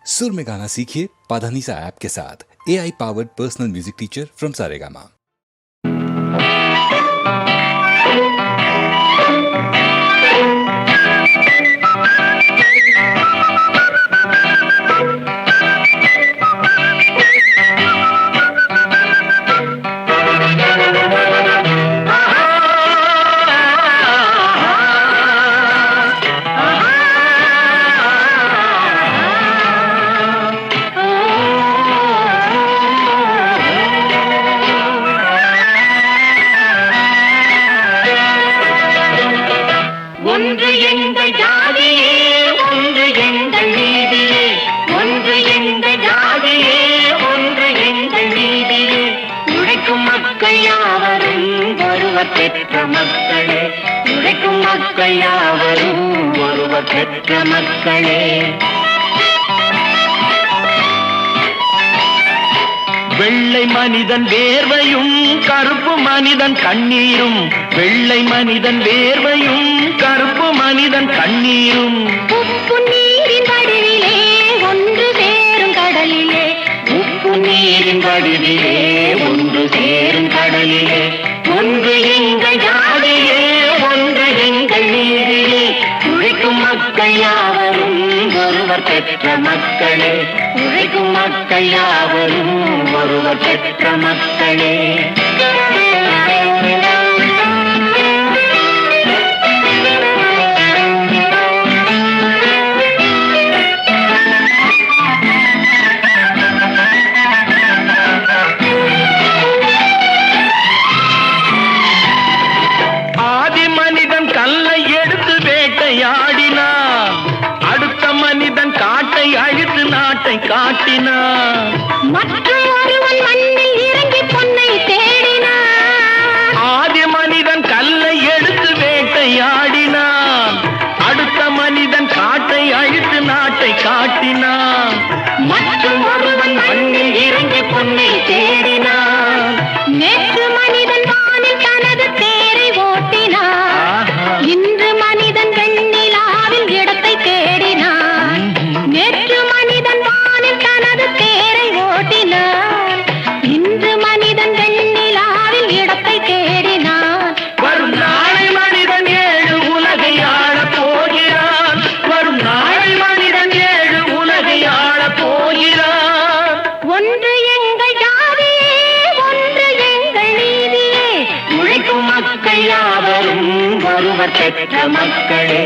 सुर में गाना सीखिए पाधानीसा ऐप के साथ। AI powered personal music teacher from Saregama. ஒன்று எங்கள் ஜாதியே, ஒன்று எங்கள் நீதியே, ஒன்று எங்கள் ஜாதியே, ஒன்று எங்கள் நீதியே. உழைக்கும் மக்கள் யாவரும் ஒருவர் பெற்ற மக்களே, உழைக்கும் மக்கள் யாவரும் ஒருவர் பெற்ற மக்களே. வெள்ளை மனிதன் வேர்வையும் கருப்பு மனிதன் கண்ணீரும், வெள்ளை மனிதன் வேர்வையும் கருப்பு மனிதன் கண்ணீரும். உப்பு நீரின் வடிவிலே ஒன்று சேரும் கடலிலே, உப்பு நீரின் வடிவிலே ஒன்று சேரும் கடலிலே. ஒன்று எங்கள் ஜாதியே, ஒன்று எங்கள் நீதியே. உழைக்கும் மக்கள் யாவரும் ஒருவர் பெற்ற மக்களே, உழைக்கும் மக்கள் யாவரும் ஒருவர் பெற்ற மக்களே. ஆதி மனிதன் கல்லை எடுத்து வேட்டையாடினான், அடுத்த மனிதன் காட்டை அழித்து நாட்டை காட்டினான். மற்றும் ஒருவன் மண்ணில் இறங்கி பொன்னை தேடினான். ஆதி மனிதன் கல்லை எடுத்து வேட்டையாடினான், அடுத்த மனிதன் காட்டை அழித்து நாட்டை காட்டினான். மற்றும் ஒருவன் மண்ணில் இறங்கி பொன்னை தேடினான். நேற்று மனிதன் வானில் தனது தேரை ஓட்டினான், இன்று மனிதன் வெண்ணிலாவில் இடத்தை தேடினான். நேற்று மனிதன் வானில் தனது தேரை ஓட்டினான், இன்று மனிதன் வெண்ணிலாவில் இடத்தை தேடினான். வரும் நாளை மனிதன் ஏழு உலகை ஆளப் போகிறான், வரும் நாளை மனிதன் ஏழு உலகை ஆளப் போகிறான். ஒன்று எங்கள் ஜாதியே, ஒன்று எங்கள் நீதியே. உழைக்கும் மக்கள் யாவரும் ஒருவர் பெற்ற மக்களே,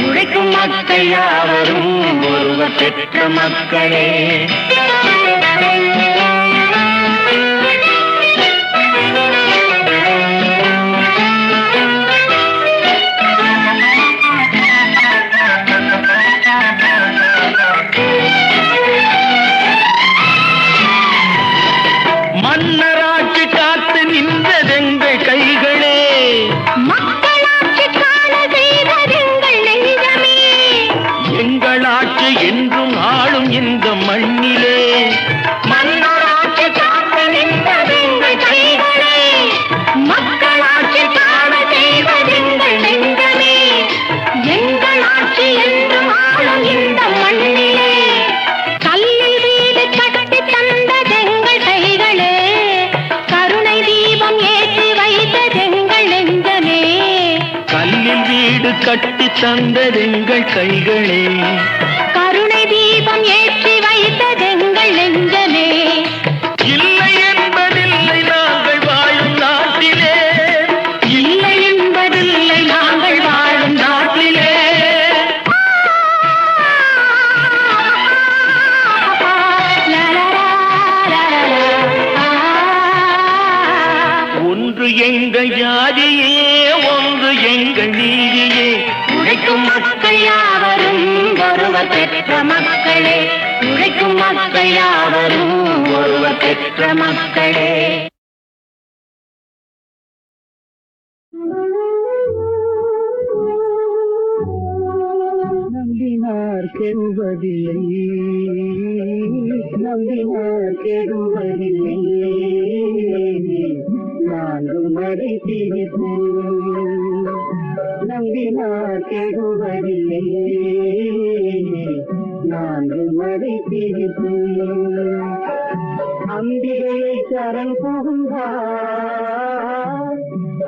உழைக்கும் மக்கள் யாவரும் ஒருவர் பெற்ற மக்களே. மன்னராட்சி காத்து நின்றதெங்கள் கைகளே, மக்களாட்சி காண செய்ததெங்கள் நெஞ்சமே. எங்கள் ஆட்சி என்றும் ஆளும் இந்த மண்ணிலே. மன்னராட்சி காத்து நின்றதெங்கள் கைகளே, மக்களாட்சி காண செய்ததெங்கள் நெஞ்சமே. எங்கள் ஆட்சி என்றும் ஆளும் இந்த மண்ணிலே. கல்லில் வீடு கட்டி தந்ததெங்கள் கைகளே, கருணை தீபம் ஏற்றி வைத்ததெங்கள் நெஞ்சமே. கல்லில் வீடு கட்டி தந்ததெங்கள் கைகளே, கருணை தீபம் ஏற்றி வைத்ததெங்கள் நெஞ்சமே. இல்லை என்பதில்லை நாங்கள் வாழும் நாட்டிலே, இல்லை என்பதில்லை நாங்கள் வாழும் நாட்டிலே. ஒன்று எங்கள் ஜாதியே, ஒன்று எங்கள் நீதியே. உழைக்கும் மக்கள் யாவரும் ஒருவர் பெற்ற மக்களே, உழைக்கும் மக்கள் யாவரும் ஒருவர் பெற்ற மக்களே. நம்பினார் கெடுவதில்லை, நம்பினார் கெடுவதில்லை, நாங்கள் மறை திரிப்போம். நம்பினார் கெடுவதில்லை, நான்கு மறை தீர்ப்பு அம்பிகையை சரண் புகுந்தார்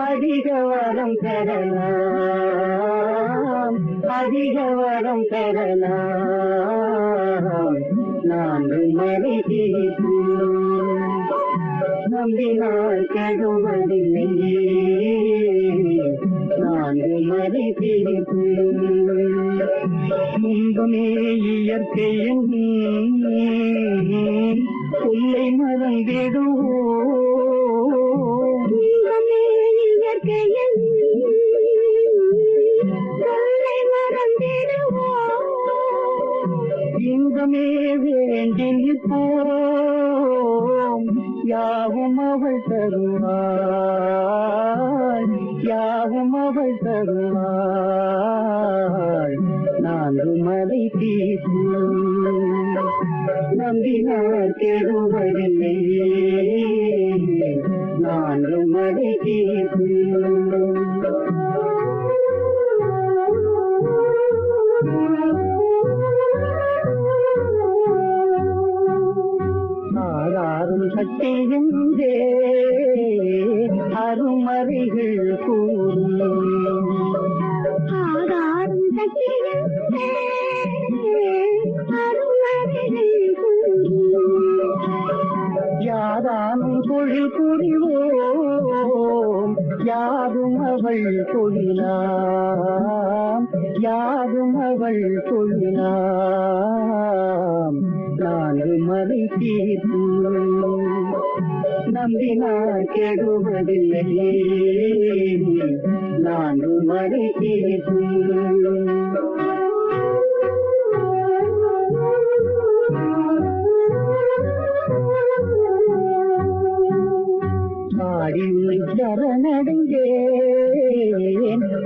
அதிக வரம் பெறலாம் அதிக வரம் பெறலாம் நான்கு மறை தீர்ப்பு நம்பினால் கெடுவதில்லை நான்கு மறை தீர்ப்பு முன்புமே இயற்கையின் சொல்லை மறந்திடுவோம் இயற்கையின் சொல்லை மறந்திடுவோம் இன்பமே வேண்டி நிற்போம் யாவும் அவள் தருவாள் யாவும் அவள் தருவாள் நான்கு மறை தீர்ப்பு நம்பினார் கெடுவதில்லை நான்கு மறை தீர்ப்பு ஆறாரும் சக்தியின்றே அருமறைகள் கூறும் ஆறாரும் சக்தியின்றே அருமறைகள் கூறும் யாதானும் தொழில் புரிவோம் யாதும் அவள் தொழிலாம் யாதும் அவள் தொழிலாம் நான்கு மறை தீர்ப்பு நம்பினார் கெடுவதில்லை நான்கு மறை தீர்ப்பு பாடியுள் சரணடைந்தேன்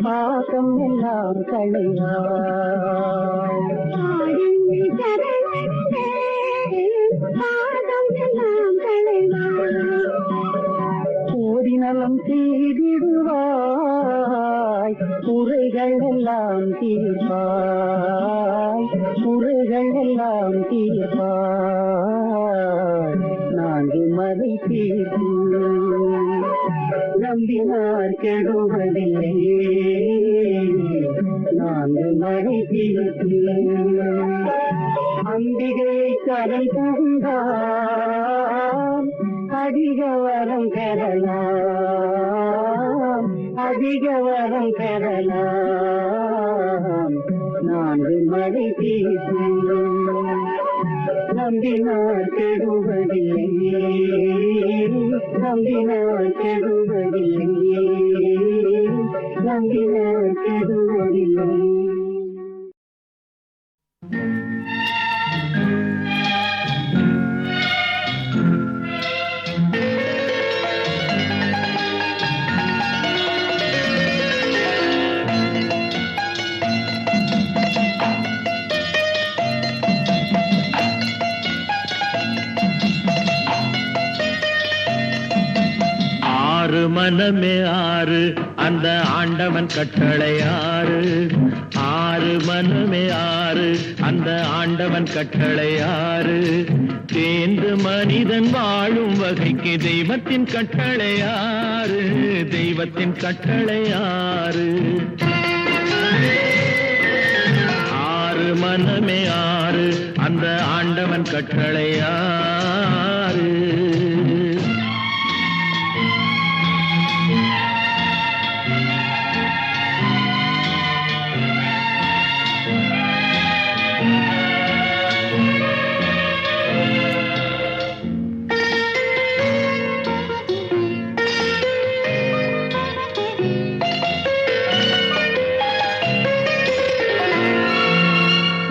பாசம் எல்லாம் களைவாய் பாடியுள் சரணடைந்தேன் பாசம் எல்லாம் களைவாய் கோடி நலம் செய்திடுவாய் குறைகள் எல்லாம் தீர்ப்பாய் குறைகள் எல்லாம் தீர்ப்பாய் நான்கு மறை தீர்ப்பு நம்பினார் கெடுவதில்லை நான்கு மறை தீர்ப்பு அம்பிகையை கரம் புகுந்தார் அதிக வரம் பெறலாம் அதிக வரம் பெறலாம் நான்கு மறை தீர்ப்பு நம்பினார் கெடுவதில்லை நம்பினார் கெடுவதில்லை நம்பினார் கெடுவதில்லை ஆறு மனமே ஆறு அந்த ஆண்டவன் கட்டளை ஆறு ஆறு மனமே ஆறு அந்த ஆண்டவன் கட்டளை ஆறு தேர்ந்து மனிதன் வாழும் வகைக்கு தெய்வத்தின் கட்டளை ஆறு தெய்வத்தின் கட்டளை ஆறு ஆறு மனமே ஆறு அந்த ஆண்டவன் கட்டளை ஆறு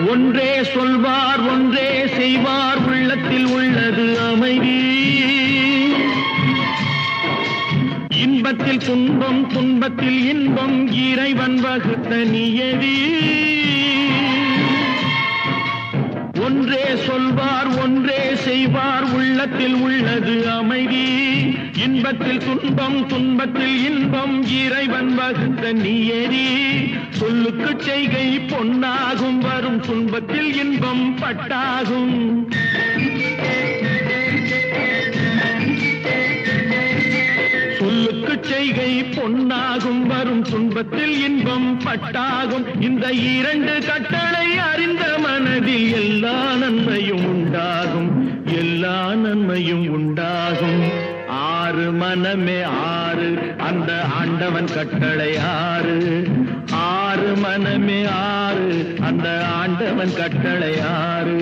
ஒன்றே சொல்வார் ஒன்றே செய்வார் உள்ளத்தில் உள்ளது அமைதி இன்பத்தில் துன்பம் துன்பத்தில் இன்பம் இறைவன் வகுத்த நியதி ஒன்றே சொல்வார் ஒன்றே செய்வார் உள்ளத்தில் உள்ளது அமைதி இன்பத்தில் துன்பம் துன்பத்தில் இன்பம் இறைவன் வகுத்த நியதி சொல்லுக்கு செய்கை பொன்னாகும் வரும் துன்பத்தில் இன்பம் பட்டாகும் சொல்லுக்கு செய்கை பொன்னாகும் வரும் துன்பத்தில் இன்பம் பட்டாகும் இந்த இரண்டு கட்டளை அறிந்த மனதில் எல்லா நன்மையும் உண்டாகும் எல்லா நன்மையும் உண்டாகும் ஆறு மனமே ஆறு அந்த ஆண்டவன் கட்டளை ஆறு ஆறு மனமே ஆறு அந்த ஆண்டவன் கட்டளை ஆறு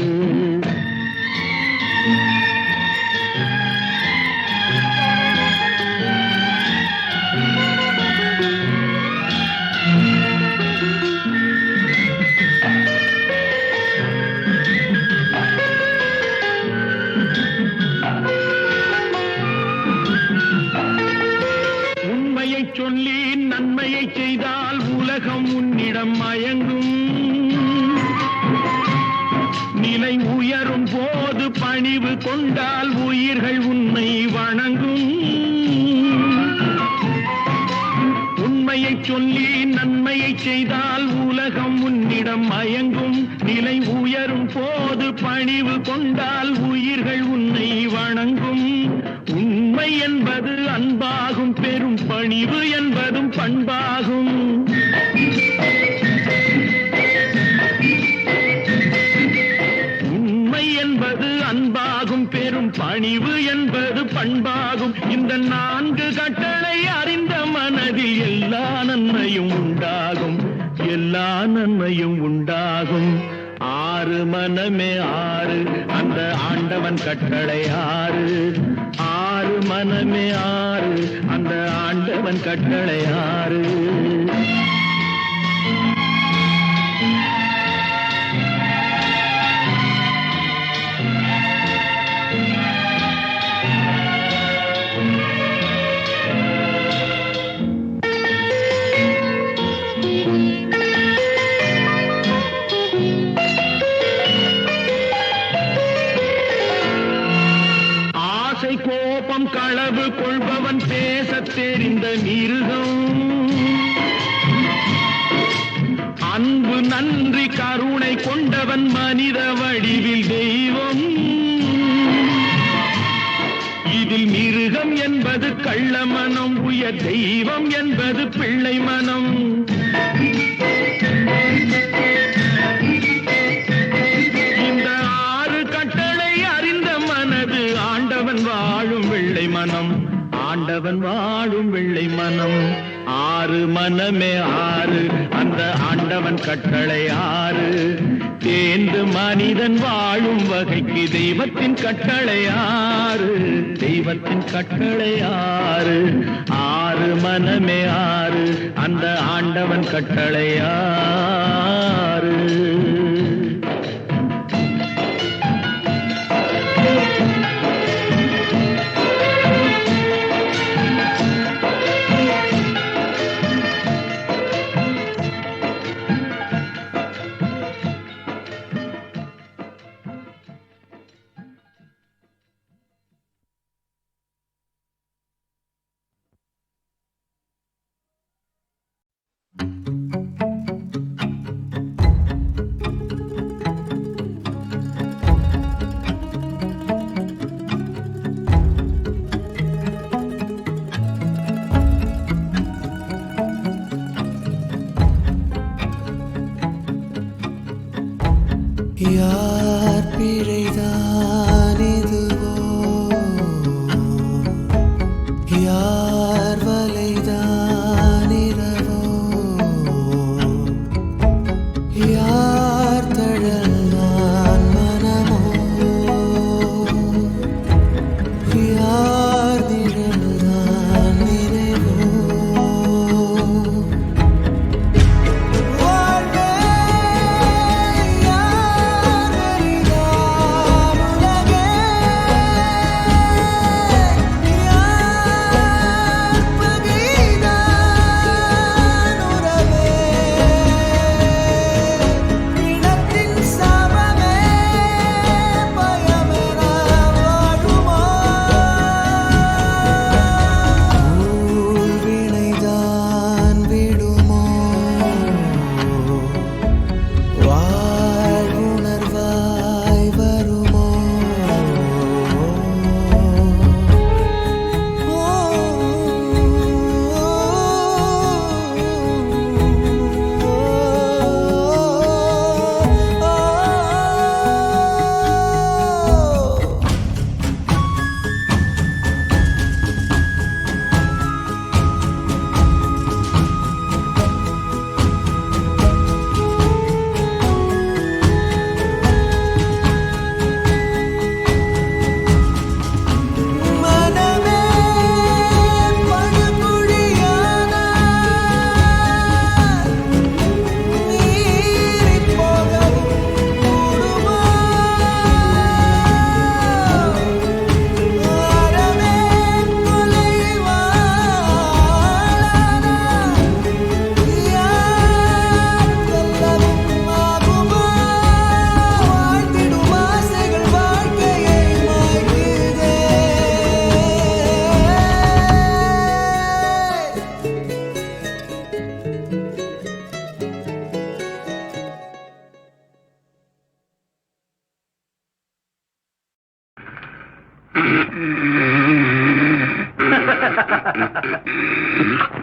சொல்லி நன்மையை செய்தால் உலகம் உன்னிடம் மயங்கும் நிலை உயரும் போது பணிவு கொண்டால் உயிர்கள் உன்னை வணங்கும் உண்மையை சொல்லி நன்மையை செய்தால் உலகம் உன்னிடம் மயங்கும் நிலை உயரும் போது பணிவு கொண்டால் உயிர்கள் உன்னை வணங்கும் உண்மை என்பது அன்பாகும் பெரும் பணிவு என்பதும் பண்பாகும் உண்மை என்பது அன்பாகும் பெரும் பணிவு என்பது பண்பாகும் இந்த நான்கு கட்டளை அறிந்த மனதில் எல்லா நன்மையும் உண்டாகும் எல்லா நன்மையும் உண்டாகும் ஆறு மனமே ஆறு அந்த ஆண்டவன் கட்டளை ஆறு ஆறு மனமே ஆறு அந்த ஆண்டவன் கட்டளை ஆறு கோபம் களவு கொள்பவன் பேசத் தெரிந்த மிருகம் அன்பு நன்றி கருணை கொண்டவன் மனித வடிவில் தெய்வம் இதில் மிருகம் என்பது கள்ள மனம் உயர் தெய்வம் என்பது பிள்ளை மனம் இந்த ஆறு கட்டளை அறிந்த மனது ஆண்டவன் வாழும் வெள்ளை மனம் ஆண்டவன் வாழும் வெள்ளை மனம் ஆறு மனமே ஆறு அந்த ஆண்டவன் கட்டளை ஆறு தேர்ந்து மனிதன் வாழும் வகைக்கு தெய்வத்தின் கட்டளை ஆறு தெய்வத்தின் கட்டளை ஆறு ஆறு மனமே ஆறு அந்த ஆண்டவன் கட்டளை ஆறு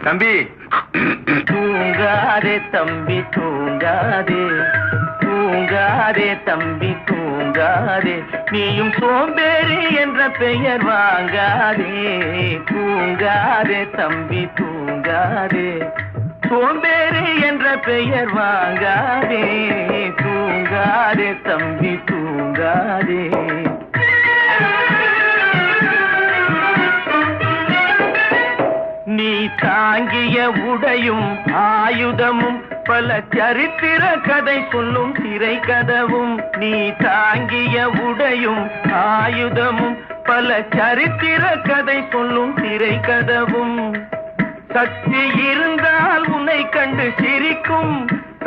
தம்பி தூங்காதே தம்பி தூங்காதே, தூங்காதே தம்பி தூங்காதே, நீயும் சோம்பேறி என்ற பெயர் வாங்காதே. தூங்காதே தம்பி தூங்காதே, சோம்பேறி என்ற பெயர் வாங்காதே. தூங்காதே தம்பி தூங்காதே. நீ தாங்கிய உடையும் ஆயுதமும் பல சரித்திர கதை சொல்லும் திரை கதவும். நீ தாங்கிய உடையும் ஆயுதமும் பல சரித்திர கதை சொல்லும் திரை கதவும். சக்தி இருந்தால் உன்னை கண்டு சிரிக்கும்,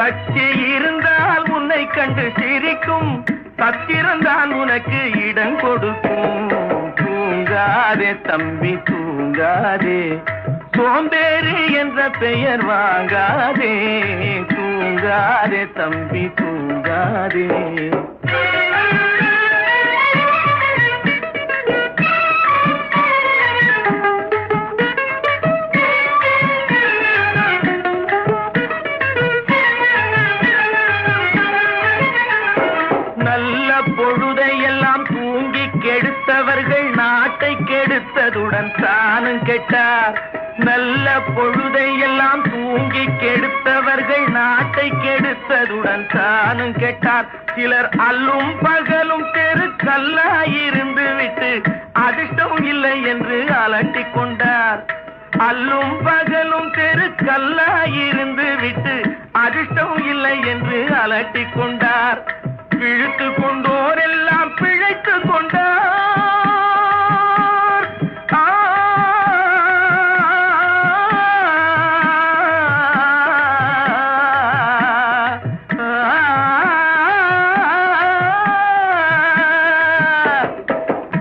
சக்தி இருந்தால் உன்னை கண்டு சிரிக்கும், சத்திரந்தான் உனக்கு இடம் கொடுக்கும். தூங்காதே தம்பி தூங்காதே, சோம்பேறி என்ற பெயர் வாங்காதே. தூங்காதே தம்பி தூங்காதே. நல்ல பொழுதையெல்லாம் தூங்கி கெடுத்தவர்கள் நாட்டை கெடுத்ததுடன் தானும் கெட்டார். நல்ல பொழுதையெல்லாம் தூங்கி கெடுத்தவர்கள் நாட்டை கெடுத்ததுடன் தானும் கெட்டார். சிலர் அல்லும் பகலும் தெருக்கல்லாயிருந்து விட்டு அதிர்ஷ்டம் இல்லை என்று அலட்டிக் கொண்டார். அல்லும் பகலும் தெருக்கல்லாயிருந்து விட்டு அதிர்ஷ்டம் இல்லை என்று அலட்டிக் கொண்டார். பிழைத்து கொண்டோர் எல்லாம் பிழைத்து கொண்டார்.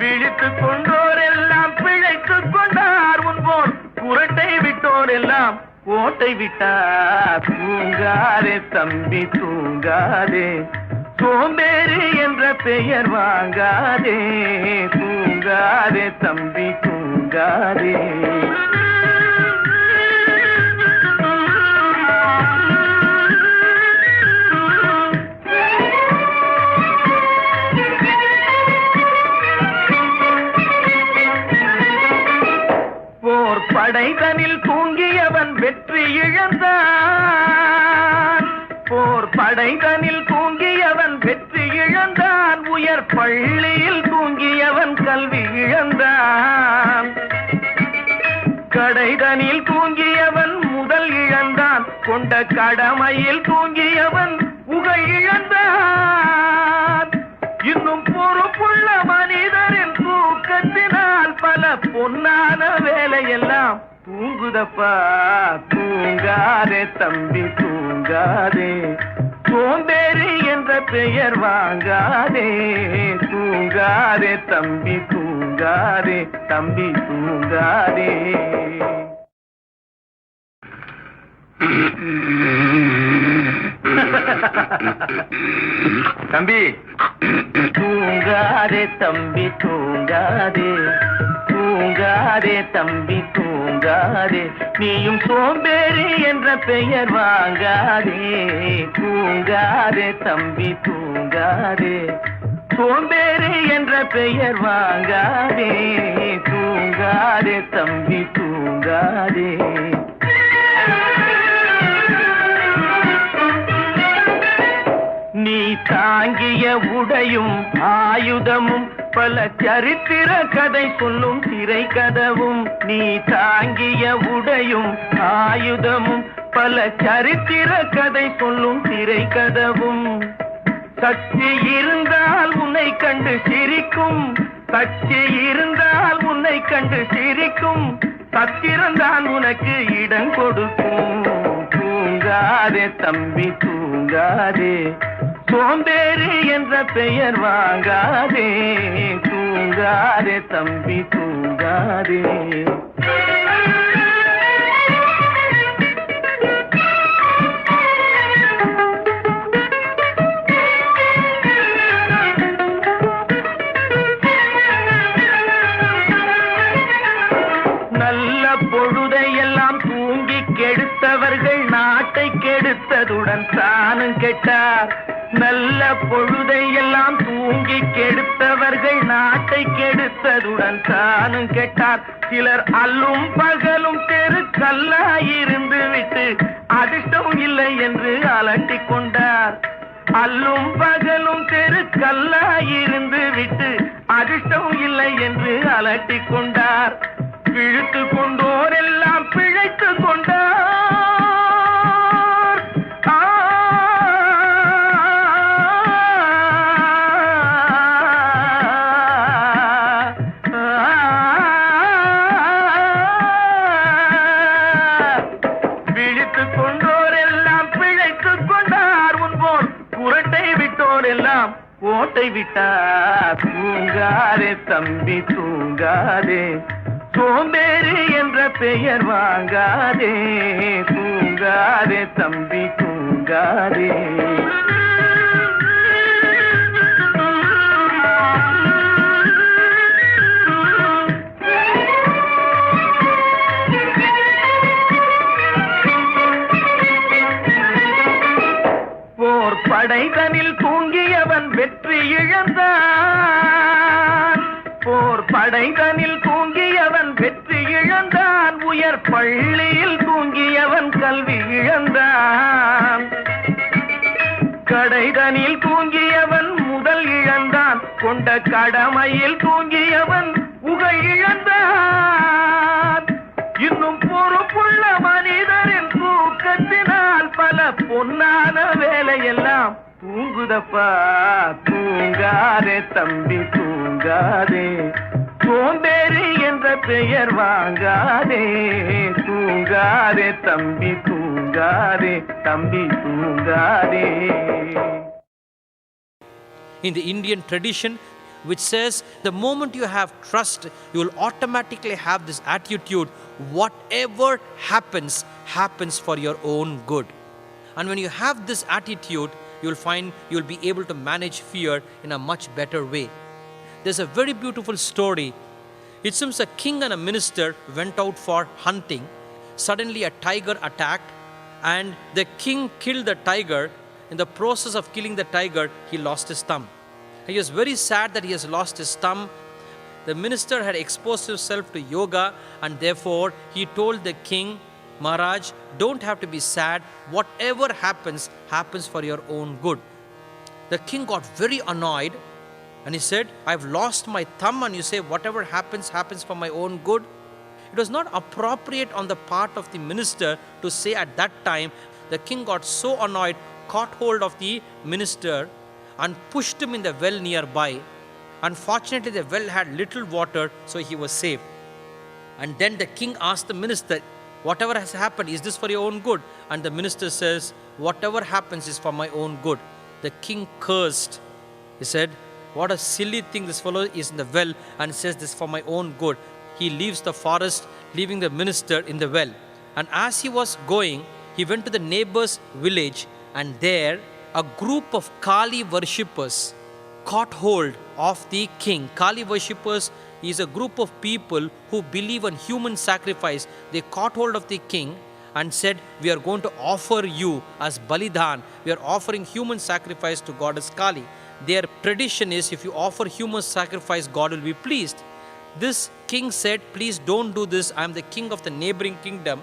பிழைத்து கொண்டோர் எல்லாம் பிழைத்து கொண்டார். முன்போர் குரட்டை விட்டோர் எல்லாம் கோட்டை விட்டார். தூங்காதே தம்பி தூங்காதே, சோம்பேறி என்ற பெயர் வாங்காதே. தூங்காதே தம்பி தூங்காதே. போர் படைதனில் தூங்கியவன் வெற்றி இழந்தான். போர் படைதனில் தூங்கியவன் வெற்றி இழந்தான். உயர் பள்ளியில் தூங்கியவன் கல்வி இழந்தான். கடைதனில் தூங்கியவன் முதல் இழந்தான். கொண்ட கடமையில் தூங்கியவன் புகை இழந்தான். இன்னும் பொறுப்புள்ள மனிதரின் தூக்கத்தினால் பல பொன்னான வேலையெல்லாம் தூங்குதப்பா. தூங்காதே தம்பி தூங்காதே, சோம்பேறி என்ற பெயர் வாங்காதே. தூங்காதே தம்பி தூங்காதே, தம்பி தூங்காதே. தம்பி தூங்காதே தம்பி தூங்காதே, தூங்காதே தம்பி தூங்காதே, நீயும் சோம்பேறி என்ற பெயர் வாங்காதே. தூங்காதே தம்பி தூங்காதே, சோம்பேறி என்ற பெயர் வாங்காதே. தூங்காதே தம்பி தூங்காதே. நீ தாங்கிய உடையும் ஆயுதமும் பல சரித்திர கதை சொல்லும் திரை கதவும். நீ தாங்கிய உடையும் ஆயுதமும் பல சரித்திர கதை சொல்லும் திரை கதவும். சக்தி இருந்தால் உன்னை கண்டு சிரிக்கும், சக்தி இருந்தால் உன்னை கண்டு சிரிக்கும், சத்திரந்தான் உனக்கு இடம் கொடுக்கும். தூங்காதே தம்பி தூங்காதே, சோம்பேறி என்ற பெயர் வாங்காதே. தூங்காதே தம்பி தூங்காதே. கெடுத்ததுடன் தானும் கெட்டார். நல்ல பொழுதை எல்லாம் தூங்கி கெடுத்தவர்கள் நாட்டை கெடுத்ததுடன் தானும் கெட்டார். சிலர் அல்லும் பகலும் தெருக்கல்லாயிருந்து விட்டு அதிர்ஷ்டம் இல்லை என்று அலட்டிக் கொண்டார். அல்லும் பகலும் தெருக்கல்லாயிருந்து விட்டு அதிர்ஷ்டம் இல்லை என்று அலட்டிக் கொண்டார். பிழைத்து கொண்டோர் எல்லாம் பிழைத்து கொண்டார். விழித்து கொண்டோர் எல்லாம் பிழைத்து கொண்டார். முன்போர் குரட்டை விட்டோர் எல்லாம் கோட்டை விட்டார். தூங்காதே தம்பி தூங்காதே, சோம்பேறி என்ற பெயர் வாங்காதே. தூங்காதே தம்பி தூங்காதே. போர் படைதனில் தூங்கியவன் வெற்றி இழந்தான். போர் படைதனில் தூங்கியவன் வெற்றி இழந்தான். உயர் பள்ளியில் தூங்கியவன் கல்வி இழந்தான். கடைதனில் தூங்கியவன் முதல் இழந்தான். கொண்ட கடமையில் தூங்கியவன் புகழ் இழந்தான். இன்னும் பொறுப்புள்ள மனிதரின் தூக்கத்தினால் பல பொன்னான வேலையெல்லாம் தூங்குதப்பா. தூங்காதே தம்பி தூங்காதே, சோம்பேறி என்ற பெயர் வாங்காதே. தூங்காதே தம்பி தூங்காதே, தம்பி தூங்காதே. In the Indian tradition, which says the moment you have trust, you will automatically have this attitude, whatever happens, happens for your own good. And when you have this attitude, you will find you will be able to manage fear in a much better way. There's a very beautiful story. It seems a king and a minister went out for hunting. Suddenly a tiger attacked, and the king killed the tiger. In the process of killing the tiger, he lost his thumb. He was very sad that he has lost his thumb. The minister had exposed himself to yoga, and therefore he told the king, Maharaj, don't have to be sad. Whatever happens, happens for your own good. The king got very annoyed, and he said, I've lost my thumb, and you say whatever happens, happens for my own good. It was not appropriate on the part of the minister to say at that time. The king got so annoyed, caught hold of the minister and pushed him in the well nearby. Unfortunately, the well had little water, so he was saved. And then the king asked the minister, whatever has happened, is this for your own good? And the minister says, whatever happens is for my own good. The king cursed. He said, what a silly thing, this fellow is in the well and says this for my own good. He leaves the forest, leaving the minister in the well. And as he was going, he went to the neighbor's village, and there a group of Kali worshippers caught hold of the king. Kali worshippers is a group of people who believe in human sacrifice. They caught hold of the king and said, we are going to offer you as Balidan. We are offering human sacrifice to goddess Kali. Their tradition is, if you offer human sacrifice, God will be pleased. This king said, please don't do this. I am the king of the neighboring kingdom.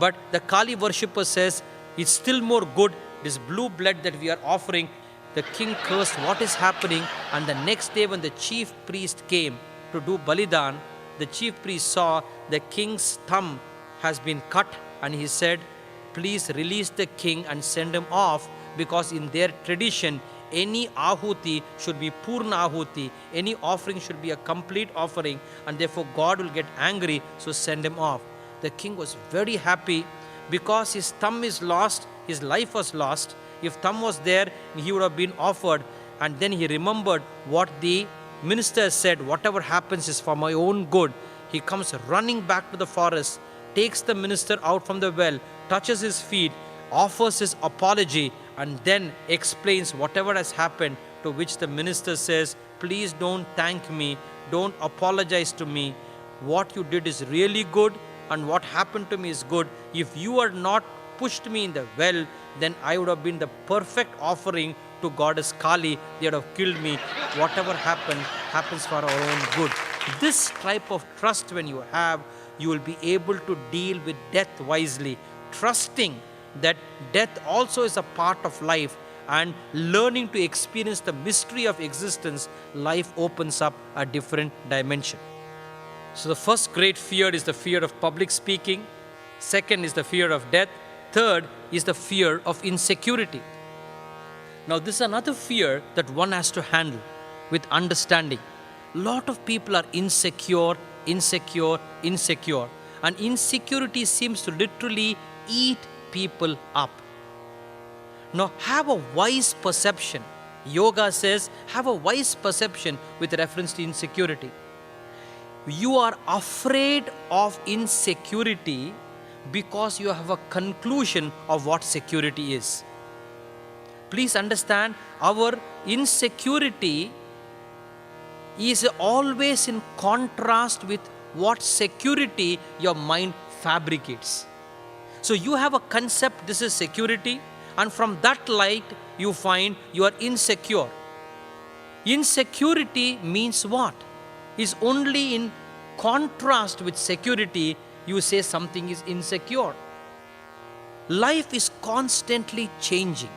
But the Kali worshipper says, it's still more good, this blue blood that we are offering. The king cursed, what is happening? And the next day when the chief priest came to do Balidan, the chief priest saw the king's thumb has been cut, and he said, please release the king and send him off, because in their tradition, any ahuti should be purna ahuti. Any offering should be a complete offering, and therefore God will get angry, so send him off. The king was very happy because his thumb is lost, his life was lost. If thumb was there, he would have been offered. And then he remembered what the minister said, whatever happens is for my own good. He comes running back to the forest, takes the minister out from the well, touches his feet, offers his apology, and then explains whatever has happened, to which the minister says, please don't thank me, don't apologize to me. What you did is really good, and what happened to me is good. If you had not pushed me in the well, then I would have been the perfect offering to Goddess Kali. They would have killed me. Whatever happened, happens for our own good. This type of trust when you have, you will be able to deal with death wisely, trusting that death also is a part of life, and learning to experience the mystery of existence, life opens up a different dimension. So the first great fear is the fear of public speaking. Second is the fear of death. Third is the fear of insecurity. Now this is another fear that one has to handle with understanding. Lot of people are insecure, and insecurity seems to literally eat people up. Now have a wise perception. Yoga says have a wise perception with reference to insecurity. You are afraid of insecurity because you have a conclusion of what security is. Please understand, our insecurity is always in contrast with what security your mind fabricates. So you have a concept, this is security, and from that light you find you are insecure. Insecurity means what? Is only in contrast with security you say something is insecure. Life is constantly changing.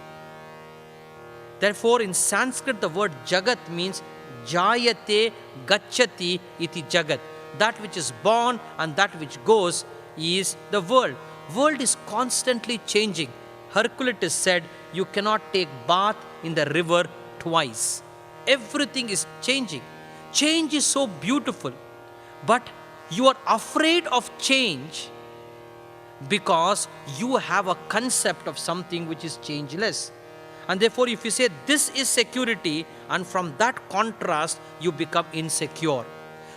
Therefore in Sanskrit the word jagat means jayate gacchati iti jagat. That which is born and that which goes is the world. World is constantly changing. Hercules said you cannot take bath in the river twice. Everything is changing. Change is so beautiful, but you are afraid of change because you have a concept of something which is changeless. And therefore if you say this is security, and from that contrast you become insecure.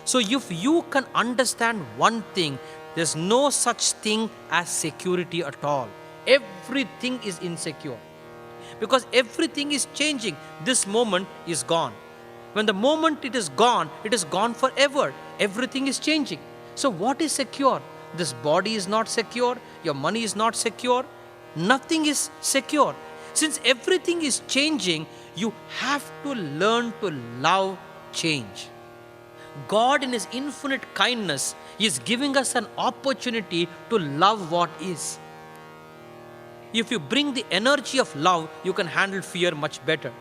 So if you can understand one thing, there's no such thing as security at all. Everything is insecure because everything is changing. This moment is gone. When the moment it is gone forever. Everything is changing. So what is secure? This body is not secure. Your money is not secure. Nothing is secure. Since everything is changing, you have to learn to love change. God in His infinite kindness is giving us an opportunity to love what is. If you bring the energy of love, you can handle fear much better.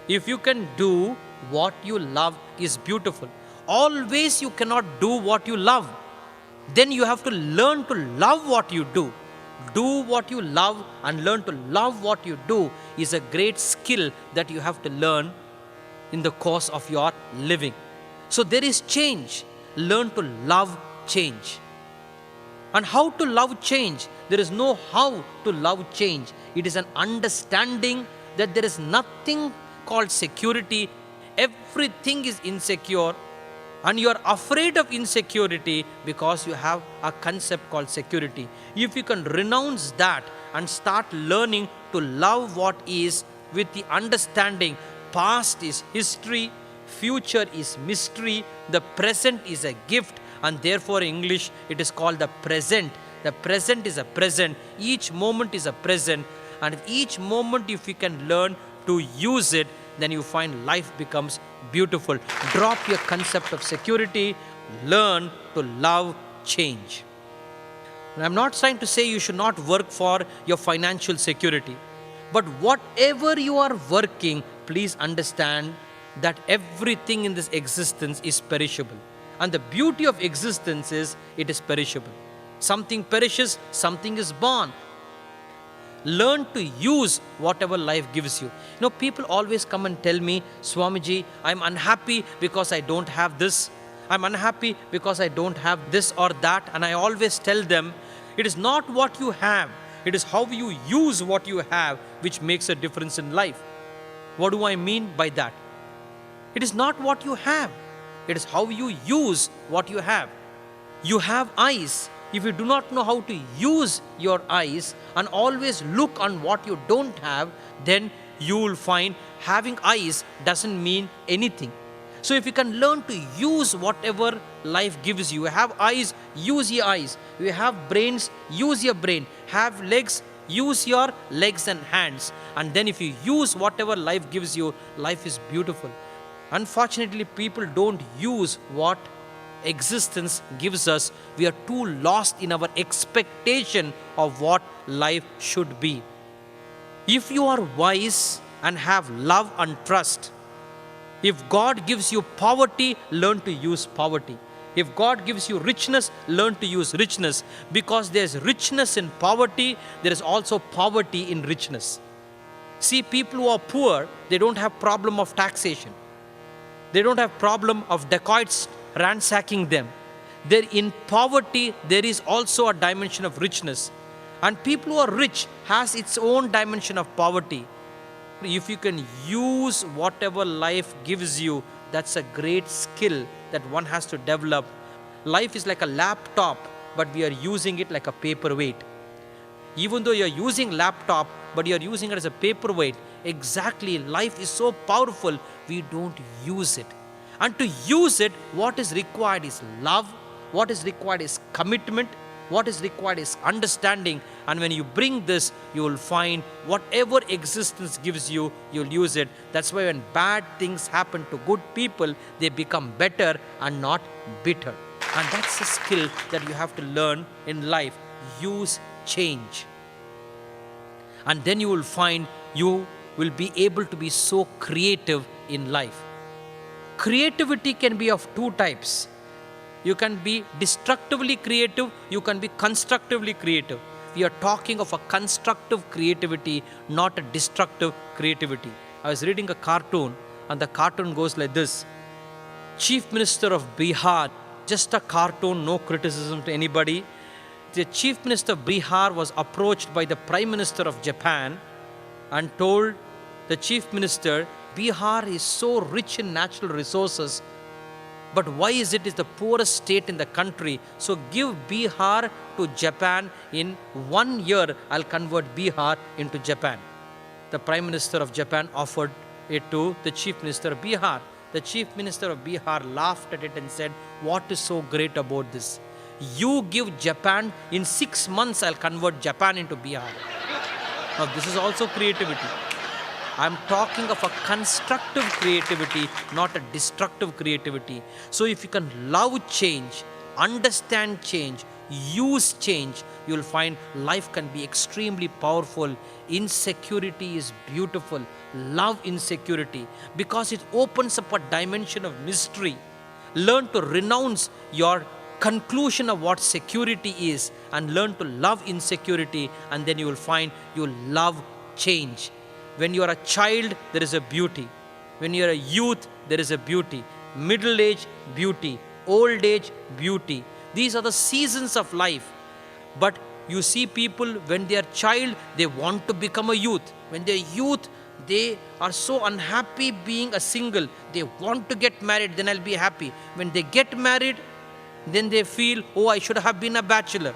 If you can do what you love is beautiful. Always you cannot do what you love. Then you have to learn to love what you do. Do what you love and learn to love what you do is a great skill that you have to learn in the course of your living. So there is change. Learn to love change. And how to love change? There is no how to love change. It is an understanding that there is nothing called security. Everything is insecure. And you are afraid of insecurity because you have a concept called security. If you can renounce that and start learning to love what is with the understanding past is history, future is mystery, the present is a gift, and therefore in English it is called the present. The present is a present. Each moment is a present. And each moment if you can learn to use it, then you find life becomes beautiful. Drop your concept of security. Learn to love change. And I'm not trying to say you should not work for your financial security. But whatever you are working, please understand that everything in this existence is perishable. And the beauty of existence is it is perishable. Something perishes, something is born. Learn to use whatever life gives you. People always come and tell me, Swamiji, I'm unhappy because I don't have this. I'm unhappy because I don't have this or that. And I always tell them, it is not what you have. It is how you use what you have which makes a difference in life. What do I mean by that? It is not what you have. It is how you use what you have. You have eyes. If you do not know how to use your eyes and always look on what you don't have, then you will find having eyes doesn't mean anything. So if you can learn to use whatever life gives you, have eyes, use your eyes. You have brains, use your brain. Have legs, use your legs and hands. And then if you use whatever life gives you, life is beautiful. Unfortunately, people don't use what existence gives us. We are too lost in our expectation of what life should be. If you are wise and have love and trust, if God gives you poverty, learn to use poverty. If God gives you richness, learn to use richness. Because there's richness in poverty, there is also poverty in richness. See, people who are poor, they don't have problem of taxation. They don't have problem of dacoits ransacking them. There in poverty, there is also a dimension of richness. And people who are rich has its own dimension of poverty. If you can use whatever life gives you, that's a great skill that one has to develop. Life is like a laptop, but we are using it like a paperweight. Even though you're using laptop, but you're using it as a paperweight, exactly, life is so powerful, we don't use it. And to use it, what is required is love, what is required is commitment, what is required is understanding. And when you bring this, you will find whatever existence gives you, you'll use it. That's why when bad things happen to good people, they become better and not bitter. And that's a skill that you have to learn in life. Use change. And then you will find you will be able to be so creative in life. Creativity can be of two types. You can be destructively creative, you can be constructively creative. We are talking of a constructive creativity, not a destructive creativity. I was reading a cartoon, and the cartoon goes like this. Chief Minister of Bihar, just a cartoon, no criticism to anybody. The Chief Minister of Bihar was approached by the Prime Minister of Japan and told the Chief Minister, Bihar is so rich in natural resources, but why is it the poorest state in the country? So give Bihar to Japan. In 1 year, I'll convert Bihar into Japan. The Prime Minister of Japan offered it to the Chief Minister of Bihar. The Chief Minister of Bihar laughed at it and said, what is so great about this? You give Japan, in 6 months I'll convert Japan into Bihar. Now this is also creativity. I'm talking of a constructive creativity, not a destructive creativity. So if you can love change, understand change, use change, you'll find life can be extremely powerful. Insecurity is beautiful. Love insecurity because it opens up a dimension of mystery. Learn to renounce your conclusion of what security is and learn to love insecurity, and then you will find you will love change. When you are a child, there is a beauty. When you are a youth, there is a beauty. Middle age, beauty. Old age, beauty. These are the seasons of life. But you see people, when they are child, they want to become a youth. When they are youth, they are so unhappy being a single. They want to get married, then I'll be happy. When they get married, then they feel, oh, I should have been a bachelor.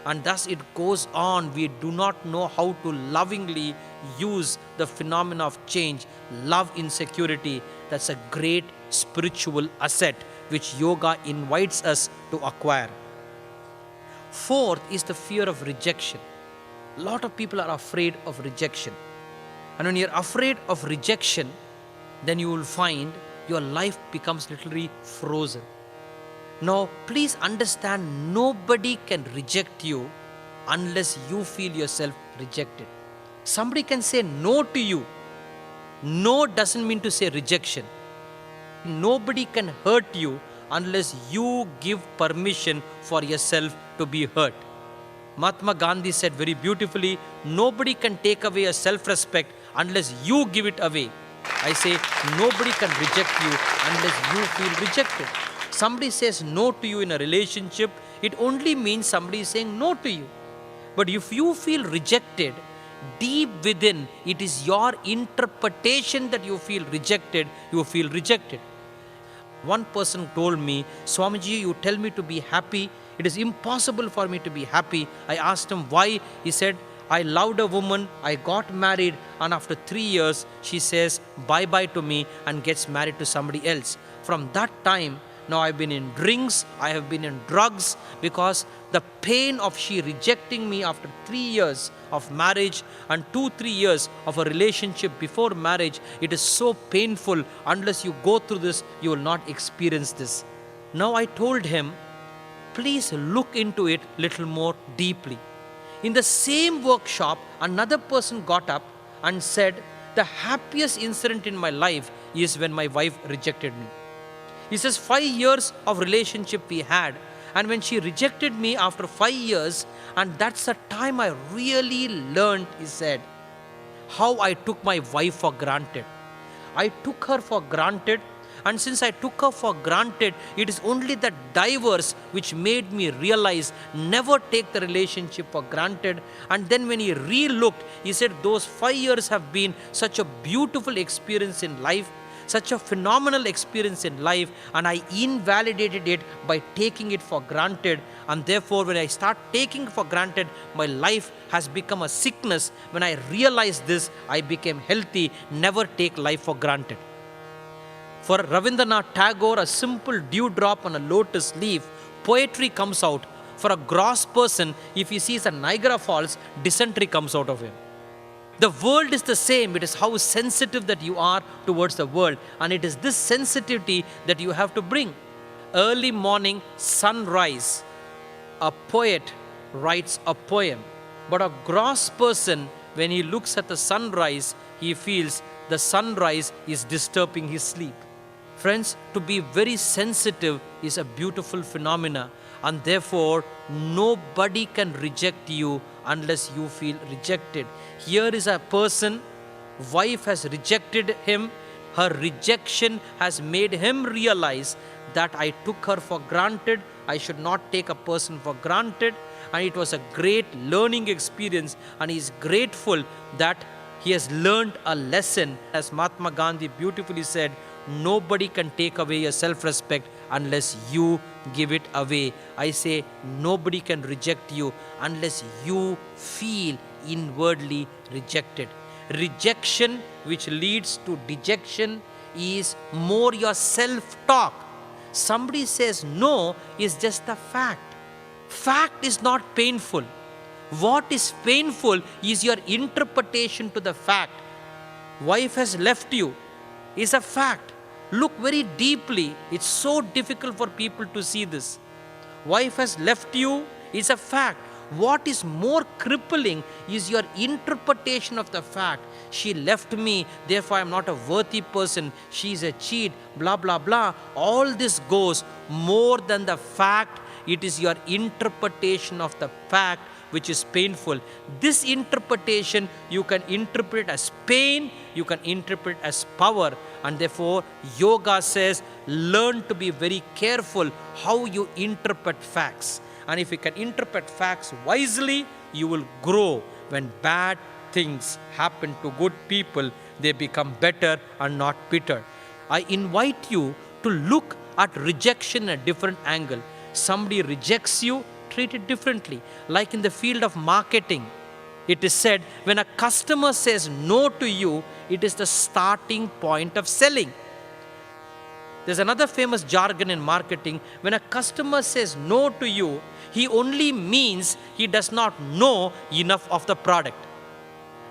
And thus it goes on. We do not know how to lovingly use the phenomena of change. Love insecurity. That's a great spiritual asset which yoga invites us to acquire. Fourth is the fear of rejection. A lot of people are afraid of rejection. And when you're afraid of rejection, then you will find your life becomes literally frozen. Now, please understand, nobody can reject you unless you feel yourself rejected. Somebody can say no to you. No doesn't mean to say rejection. Nobody can hurt you unless you give permission for yourself to be hurt. Mahatma Gandhi said very beautifully, nobody can take away your self-respect unless you give it away. I say, nobody can reject you unless you feel rejected. Somebody says no to you in a relationship, it only means somebody is saying no to you. But if you feel rejected, deep within, it is your interpretation that you feel rejected, you feel rejected. One person told me, Swamiji, you tell me to be happy. It is impossible for me to be happy. I asked him why. He said, I loved a woman, I got married, and after 3 years, she says bye-bye to me and gets married to somebody else. From that time, now I've been in drinks, I have been in drugs, because the pain of she rejecting me after 3 years, of marriage and 2-3 years of a relationship before marriage, it is so painful. Unless you go through this, you will not experience this. Now I told him, please look into it little more deeply. In the same workshop, another person got up and said, the happiest incident in my life is when my wife rejected me. He says 5 years of relationship we had, and when she rejected me after 5 years, and that's the time I really learned, he said, how I took my wife for granted. I took her for granted, and since I took her for granted, it is only that divorce which made me realize never take the relationship for granted. And then when he re-looked, he said those 5 years have been such a beautiful experience in life, such a phenomenal experience in life, and I invalidated it by taking it for granted. And therefore, when I start taking for granted, my life has become a sickness. When I realized this, I became healthy. Never take life for granted. For Rabindranath Tagore, a simple dewdrop on a lotus leaf, poetry comes out. For a gross person, if he sees a Niagara Falls, dysentery comes out of him. The world is the same. It is how sensitive that you are towards the world. And it is this sensitivity that you have to bring. Early morning, sunrise. A poet writes a poem. But a gross person, when he looks at the sunrise, he feels the sunrise is disturbing his sleep. Friends, to be very sensitive is a beautiful phenomena. And therefore, nobody can reject you unless you feel rejected. Here is a person, wife has rejected him. Her rejection has made him realize that I took her for granted. I should not take a person for granted. And it was a great learning experience. And he is grateful that he has learned a lesson. As Mahatma Gandhi beautifully said, nobody can take away your self-respect unless you give it away. I say nobody can reject you unless you feel inwardly rejected. Rejection which leads to dejection is more your self-talk. Somebody says no is just a fact. Fact is not painful. What is painful is your interpretation to the fact. Wife has left you is a fact. Look very deeply. It's so difficult for people to see this. Wife has left you is a fact. What is more crippling is your interpretation of the fact. She left me, therefore I am not a worthy person. She is a cheat, blah, blah, blah. All this goes more than the fact. It is your interpretation of the fact which is painful. This interpretation you can interpret as pain, you can interpret as power. And therefore, yoga says, learn to be very careful how you interpret facts. And if you can interpret facts wisely, you will grow. When bad things happen to good people, they become better and not bitter. I invite you to look at rejection in a different angle. Somebody rejects you, treat it differently. Like in the field of marketing, it is said, when a customer says no to you, it is the starting point of selling. There's another famous jargon in marketing. When a customer says no to you, he only means he does not know enough of the product.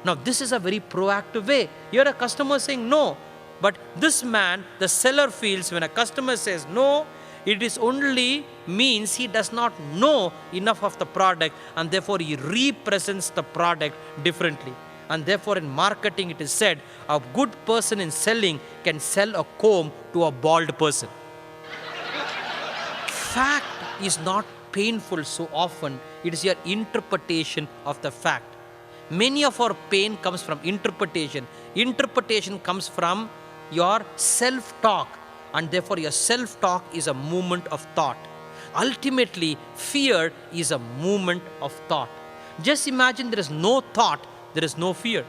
Now, this is a very proactive way. Here a customer saying no. But this man, the seller, feels when a customer says no, it is only means he does not know enough of the product, and therefore he represents the product differently. And therefore in marketing it is said, a good person in selling can sell a comb to a bald person. Fact is not painful so often. It is your interpretation of the fact. Many of our pain comes from interpretation. Interpretation comes from your self-talk. And therefore your self-talk is a movement of thought. Ultimately, fear is a movement of thought. Just imagine there is no thought, there is no fear.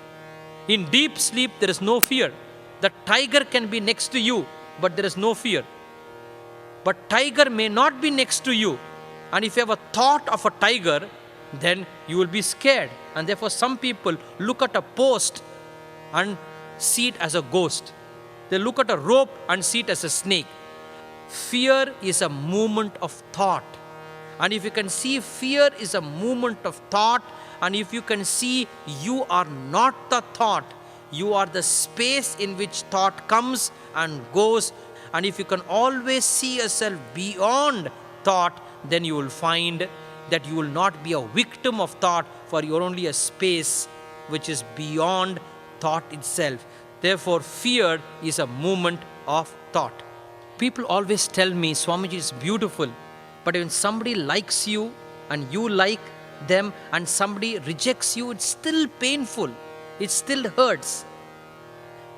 In deep sleep, there is no fear. The tiger can be next to you, but there is no fear. But tiger may not be next to you. And if you have a thought of a tiger, then you will be scared. And therefore some people look at a post and see it as a ghost. They look at a rope and see it as a snake. Fear is a movement of thought. And if you can see fear is a movement of thought, And if you can see you are not the thought, you are the space in which thought comes and goes. And if you can always see yourself beyond thought, then you will find that you will not be a victim of thought, for you are only a space which is beyond thought itself. Therefore, fear is a movement of thought. People always tell me, Swamiji, is beautiful, but when somebody likes you and you like them and somebody rejects you, it's still painful. It still hurts.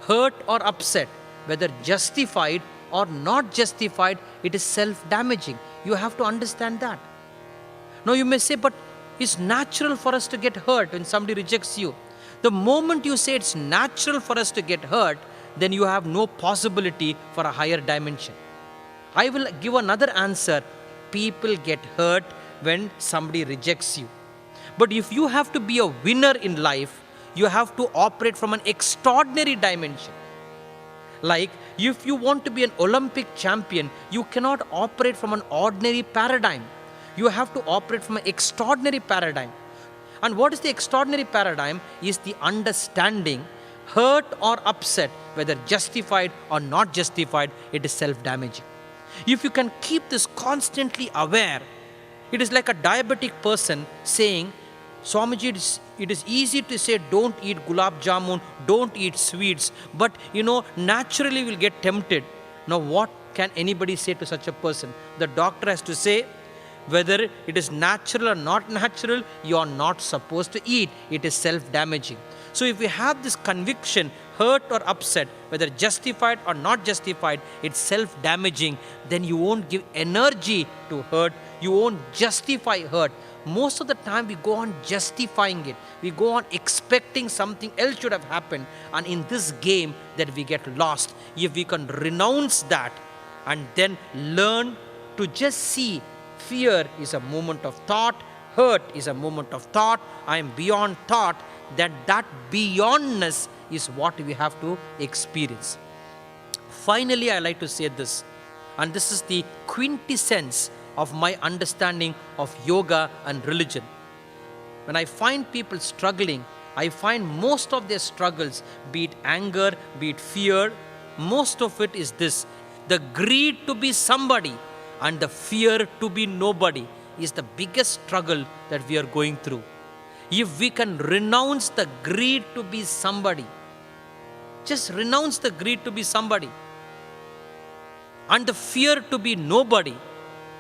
Hurt or upset, whether justified or not justified, it is self-damaging. You have to understand that. Now you may say, but it's natural for us to get hurt when somebody rejects you. The moment you say it's natural for us to get hurt, then you have no possibility for a higher dimension. I will give another answer. People get hurt when somebody rejects you. But if you have to be a winner in life, you have to operate from an extraordinary dimension. Like, if you want to be an Olympic champion, you cannot operate from an ordinary paradigm. You have to operate from an extraordinary paradigm. And what is the extraordinary paradigm? Is the understanding, hurt or upset, whether justified or not justified, it is self-damaging. If you can keep this constantly aware, it is like a diabetic person saying, Swamiji, it is easy to say don't eat gulab jamun, don't eat sweets, but naturally we'll get tempted. Now what can anybody say to such a person? The doctor has to say, whether it is natural or not natural, you are not supposed to eat. It is self-damaging. So if we have this conviction, hurt or upset, whether justified or not justified, it's self-damaging, then you won't give energy to hurt, you won't justify hurt. Most of the time we go on justifying it. We go on expecting something else should have happened. And in this game that we get lost, if we can renounce that and then learn to just see fear is a moment of thought, hurt is a moment of thought, I am beyond thought, that beyondness is what we have to experience. Finally, I like to say this, and this is the quintessence of my understanding of yoga and religion. When I find people struggling, I find most of their struggles, be it anger, be it fear, most of it is this: the greed to be somebody and the fear to be nobody is the biggest struggle that we are going through. If we can renounce the greed to be somebody, just renounce the greed to be somebody, and the fear to be nobody,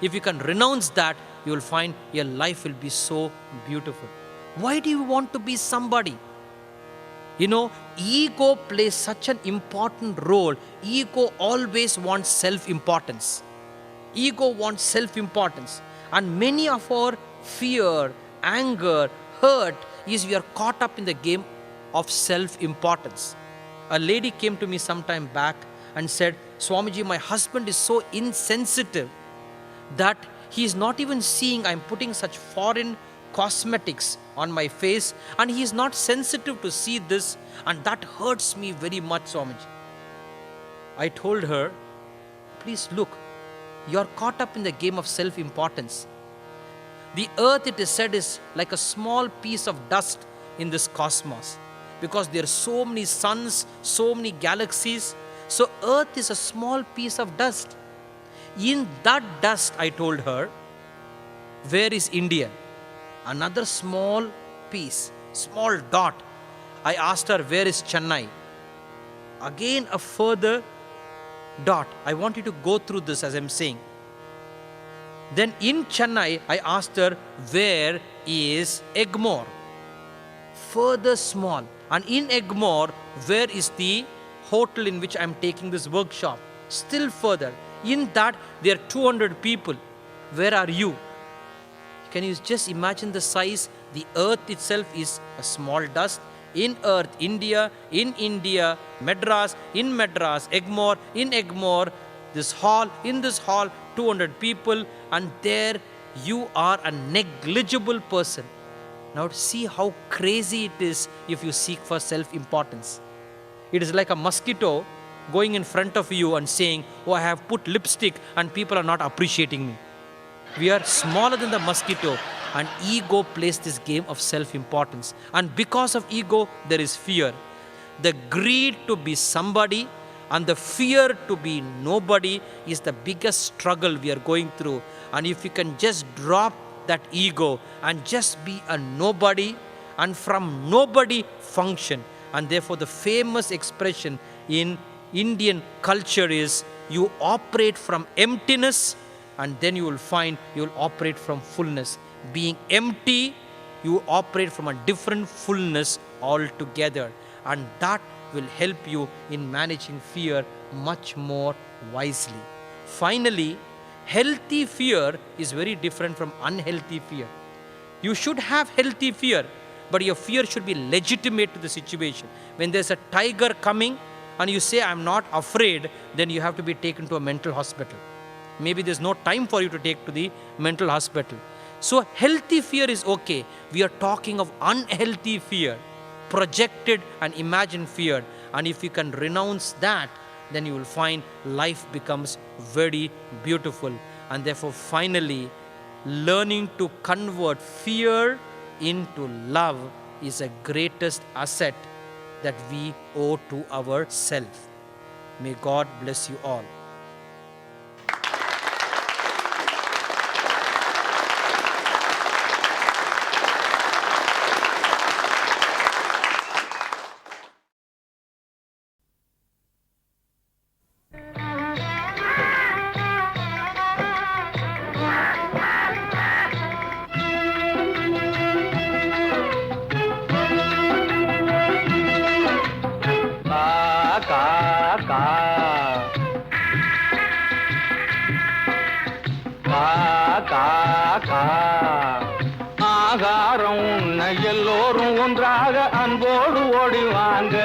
if you can renounce that, you will find your life will be so beautiful. Why do you want to be somebody? Ego plays such an important role. Ego always wants self-importance. Ego wants self-importance. And many of our fear, anger, hurt is we are caught up in the game of self-importance. A lady came to me some time back and said, Swamiji, my husband is so insensitive that he is not even seeing I'm putting such foreign cosmetics on my face, and he is not sensitive to see this, and that hurts me very much, Swamiji. I told her, please look, you are caught up in the game of self-importance. The earth, it is said, is like a small piece of dust in this cosmos, because there are so many suns, so many galaxies. So earth is a small piece of dust. In that dust, I told her, where is India? Another small piece, small dot. I asked her, where is Chennai? Again a further dot. I want you to go through this as I'm saying. Then in Chennai, I asked her, where is Egmore? Further small. And in Egmore, where is the hotel in which I'm taking this workshop? Still further. In that, there are 200 people. Where are you? Can you just imagine the size? The earth itself is a small dust. In earth, India, in India, Madras, in Madras, Egmore, in Egmore, this hall, in this hall, 200 people, and there you are a negligible person. Now see how crazy it is if you seek for self-importance. It is like a mosquito going in front of you and saying, oh, I have put lipstick and people are not appreciating me. We are smaller than the mosquito. And ego plays this game of self-importance. And because of ego, there is fear. The greed to be somebody and the fear to be nobody is the biggest struggle we are going through. And if you can just drop that ego and just be a nobody, and from nobody function. And therefore the famous expression in Indian culture is, you operate from emptiness and then you will find you will operate from fullness. Being empty, you operate from a different fullness altogether, and that will help you in managing fear much more wisely. Finally, healthy fear is very different from unhealthy fear. You should have healthy fear, but your fear should be legitimate to the situation. When there's a tiger coming and you say, I'm not afraid, then you have to be taken to a mental hospital. Maybe there's no time for you to take to the mental hospital. So healthy fear is okay. We are talking of unhealthy fear, projected and imagined fear. And if you can renounce that, then you will find life becomes very beautiful. And therefore, finally, learning to convert fear into love is the greatest asset that we owe to ourselves. May God bless you all. ஆகாரம் உண்ண எல்லோரும் ஒன்றாக அன்போடு ஓடிவாங்க.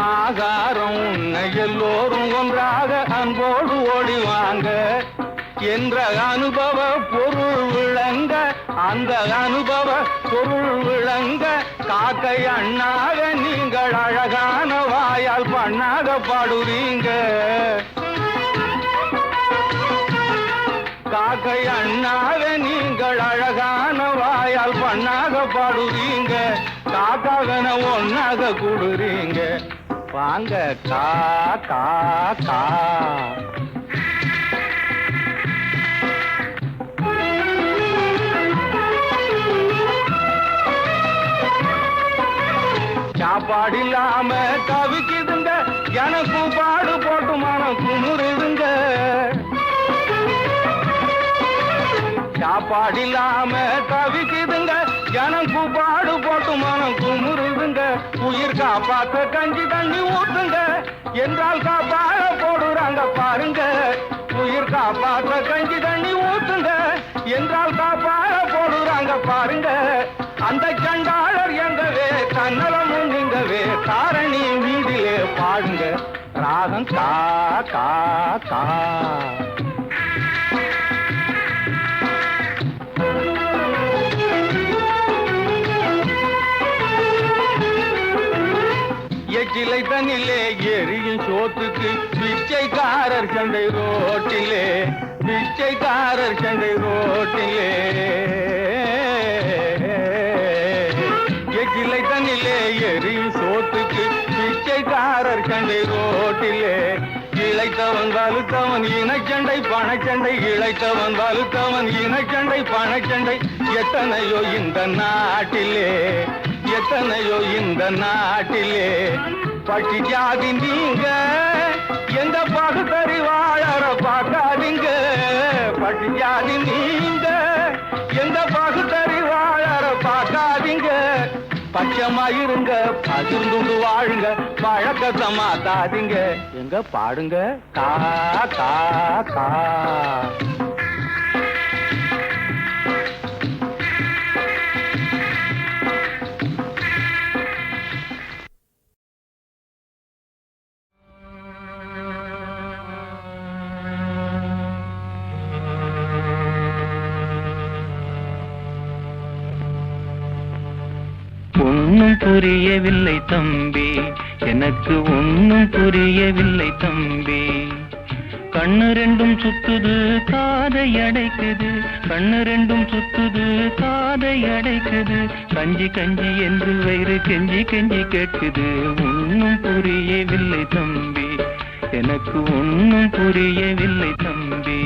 ஆகாரம் உண்ண எல்லோரும் ஒன்றாக அன்போடு ஓடிவாங்க என்ற அனுபவ பொருள் விளங்க, அந்த அனுபவ பொருள் விளங்க காக்கை அண்ணாக நீங்கள் அழகான வாயால் பண்ணாக பாடுறீங்க. காக்கை அண்ணாக நீங்கள் அழகான வாயால் பண்ணாக பாடுறீங்க. காக்காகன ஒன்னாக கூடுறீங்க. வாங்க கா கா கா. சாப்பாடு இல்லாம தவிக்குதுங்க, எனக்கும் பாடு போட்டு மனம் குமுறுதுங்க. சாப்பாடு இல்லாம தவிக்குதுங்க, எனக்கும் பாடு போட்டு மனம் குமுறுதுங்க. உயிர் காப்பாத்த கஞ்சி தண்ணி ஊத்துங்க என்றால் காப்பாக போடுறாங்க பாருங்க. உயிர் காப்பாத்த கஞ்சி தண்ணி ஊத்துங்க என்றால் காப்பாக போடுறாங்க பாருங்க. அந்த சண்டாளர் எங்கவே, கண்ணலமும் நீங்கவே, காரணி வீதியிலே பாடுங்க. ராகம் கா கா கா. எச்சிலை தண்ணிலே எரியும் சோத்துக்கு பிச்சைக்காரர் சண்டை ரோட்டிலே, பிச்சைக்காரர் சண்டை ரோட்டிலே. எச்சிலை தண்ணிலே எரியும் சோத்துக்கு பிச்சைக்காரர் சண்டை ரோட்டிலே. இழைத்தவன் வலுத்தவன் இனச்சண்டை பணச்சண்டை, இழைத்தவன் வலுத்தவன் இனச்சண்டை பணச்சண்டை. எத்தனையோ இந்த நாட்டிலே, எத்தனையோ இந்த நாட்டிலே. பட்டி ஜாதி நீங்க எந்த பகுத்தறி வாழற பார்க்காதீங்க. பட்டி ஜாதி நீங்க எந்த பகுத்தறி வாழற பார்க்காதீங்க. பச்சமாயிருங்க, பகிர்ந்து வாழுங்க, பழக்கத்தை மாத்தாதீங்க. எங்க பாடுங்க கா கா கா. ஒன்னும் புரியவில்லை தம்பி, எனக்கு ஒன்னும் புரியவில்லை தம்பி. கண்ணு ரெண்டும் சுத்துது காதை அடைக்குது, கண்ணு ரெண்டும் சுத்துது காதை அடைக்குது, கஞ்சி கஞ்சி என்று வயிறு கெஞ்சி கெஞ்சி கேட்குது. ஒன்னும் புரியவில்லை தம்பி, எனக்கு ஒன்னும் புரியவில்லை தம்பி.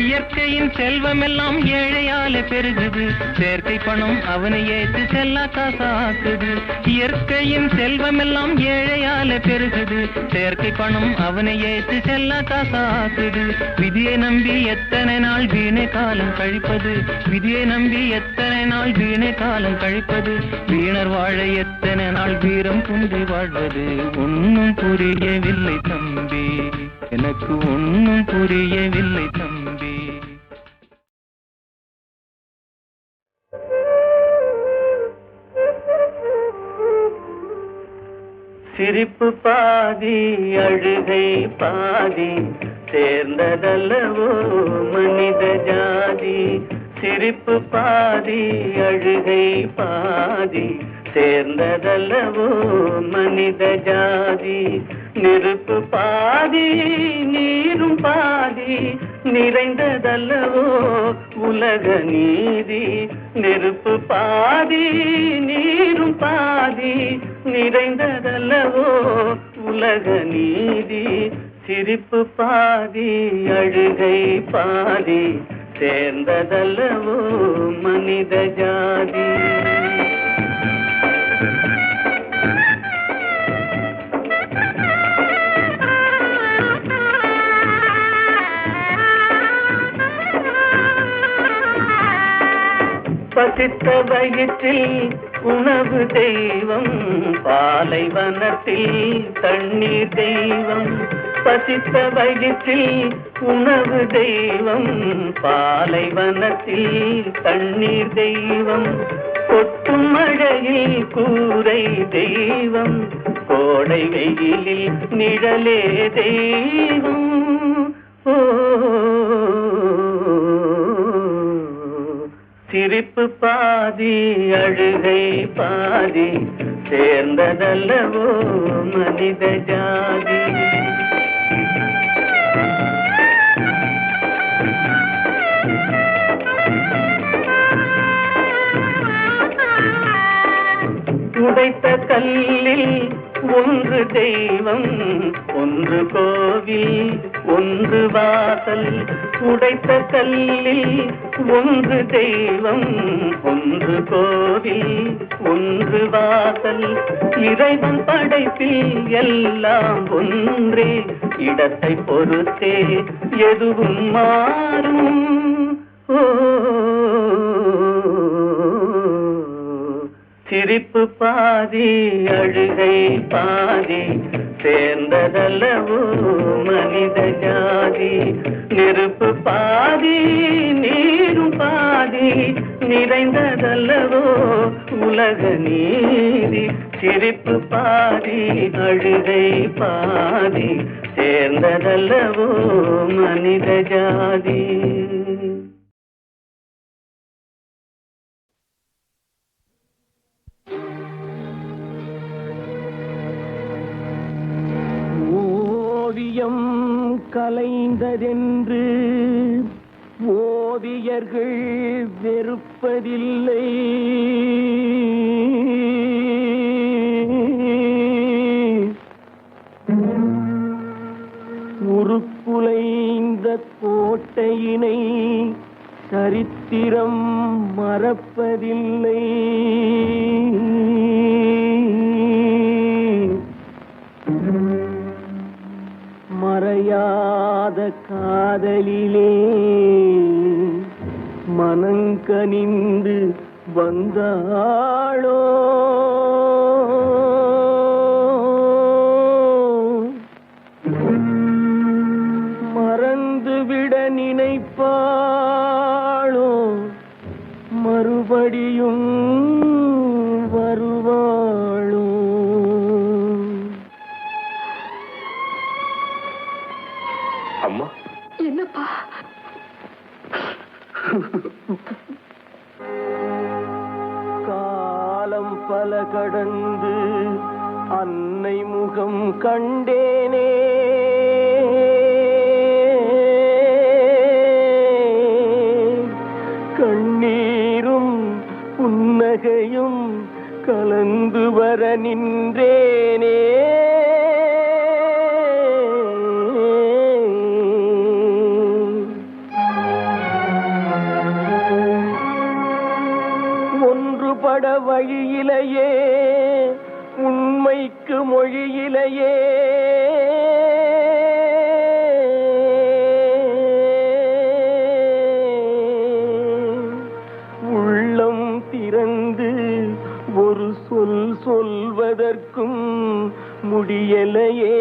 இயற்கையின் செல்வமெல்லாம் ஏழையால பெருகுது, செயற்கை பணம் அவனை ஏற்று செல்லா காசாக்குது. இயற்கையின் செல்வமெல்லாம் ஏழையால பெருகுது, செயற்கை பணம் அவனை ஏற்று செல்லா காசாக்குது. விதியை நம்பி எத்தனை நாள் வீணை காலம் கழிப்பது, விதியை நம்பி எத்தனை நாள் வீணை காலம் கழிப்பது, வீணர் வாழ எத்தனை நாள் வீரம் குன்றி வாழ்வது. ஒன்னும் புரியவில்லை தம்பி, எனக்கு ஒன்னும் புரியவில்லை தம்பி. சிரிப்பு பாதி அழுகை பாதி சேர்ந்ததல்லவோ மனித ஜாதி. சிரிப்பு பாதி அழுகை பாதி சேர்ந்ததல்லவோ மனித ஜாதி. நெருப்பு பாதி நீரும் பாதி நிறைந்ததல்லவோ உலக நீதி. நெருப்பு பாதி நீரும் பாதி நிறைந்ததல்லவோ உலக நீதி. சிரிப்பு பாதி அழுகை பாதி சேர்ந்ததல்லவோ மனித ஜாதி. பசித்த வயிற்றில் உணவு தெய்வம், பாலைவனத்தில் தண்ணீர் தெய்வம். பசித்த வயிற்றில் உணவு தெய்வம், பாலைவனத்தில் தண்ணீர் தெய்வம். கொட்டும் மழையில் கூரை தெய்வம், கோடை வெயிலில் நிழலே தெய்வம். ஓ சிரிப்பு பாதி அழுகை பாதி சேர்ந்ததல்லவோ மனித ஜாதி. உடைத்த கல்லில் ஒன்று தெய்வம், ஒன்று கோவில், ஒன்று வாசல். உடைத்த கல்லில் ஒன்று தெய்வம், ஒன்று கோவில், ஒன்று வாசல். இறைவன் படைப்பில் எல்லாம் ஒன்றே, இடத்தை பொறுத்தே எதுவும் மாறும். ஓ சிரிப்பு பாதி அழுகை பாதி சேர்ந்ததல்லவோ மனித ஜாதி. நெருப்பு பாதி நீரும் பாதி நிறைந்ததல்லவோ உலக நீதி. சிரிப்பு பாதி அழுகை பாதி சேர்ந்ததல்லவோ மனித ஜாதி. ஓவியம் கலைந்ததென்று ஓவியர்கள் வெறுப்பதில்லை. உருக்குலைந்த கோட்டையினை சரித்திரம் மறப்பதில்லை. மறையாத காதலிலே மனங்கனிந்து வந்தாளோ. மறந்துவிட நினைப்பாளோ, மறுபடியும் வருவாளோ. அம்மா என்னப்பா? கா காலம் பல கடந்து அன்னை முகம் கண்டேனே. கண்ணீரும் புன்னகையும் கலந்து வர நின்றேனே. ஒன்றுபட வழியிலேயே உண்மைக்கு மொழியிலேயே உள்ளம் திறந்து ஒரு சொல் சொல்வதற்கும் முடியலையே.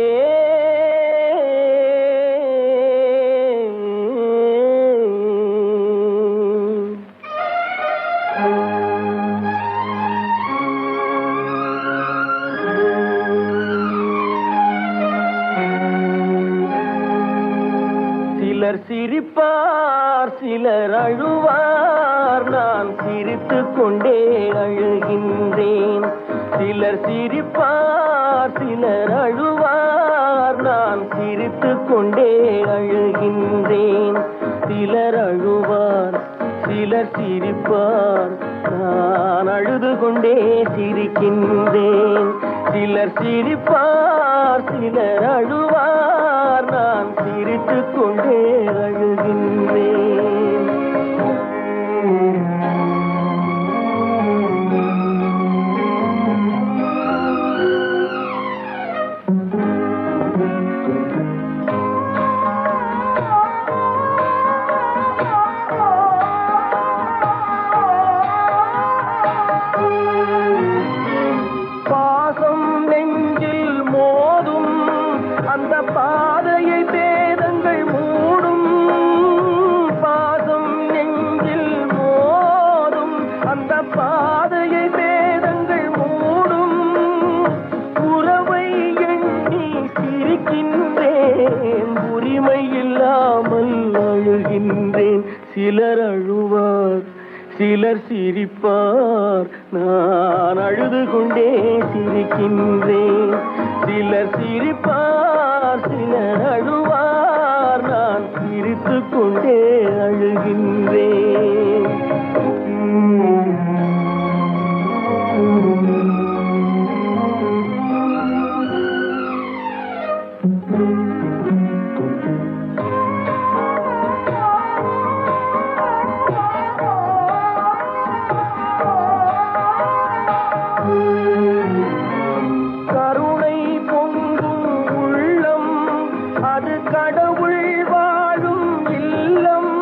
சிலர் சிரிப்பார் சிலர் அழுவார், நான் சிரித்துக் கொண்டே அழுகின்றேன். சிலர் சிரிப்பார் சிலர் அழுவார், நான் சிரித்துக் கொண்டே அழுகின்றேன். சிலர் அழுவார் சிலர் சிரிப்பார், நான் அழுது கொண்டே சிரிக்கின்றேன். சிலர் சிரிப்பார் சிலர் அழுவார், நான் சிரித்துக் கொண்டே அழுகின்றேன். பாசம் நெஞ்சில் மோதும் அந்த பாதையை பேதங்கள் மூடும். பாசம் நெஞ்சில் மோதும் அந்த பாதையை பேதங்கள் மூடும். உறவை எண்ணி சிரிக்கின்றேன், உரிமை இல்லாமல் அழுகின்றேன். சிலர் அழுவார் சிலர் சிரிப்பார், நான் அழுது கொண்டே சிரிக்கின்றேன். சிலர் சிரிப்பார் சிலர் அழுவார், நான் சிரித்துக் கொண்டே அழுகின்றேன். கருணை பொங்கும் உள்ளம் அது கடவுள் வாழும் இல்லம்.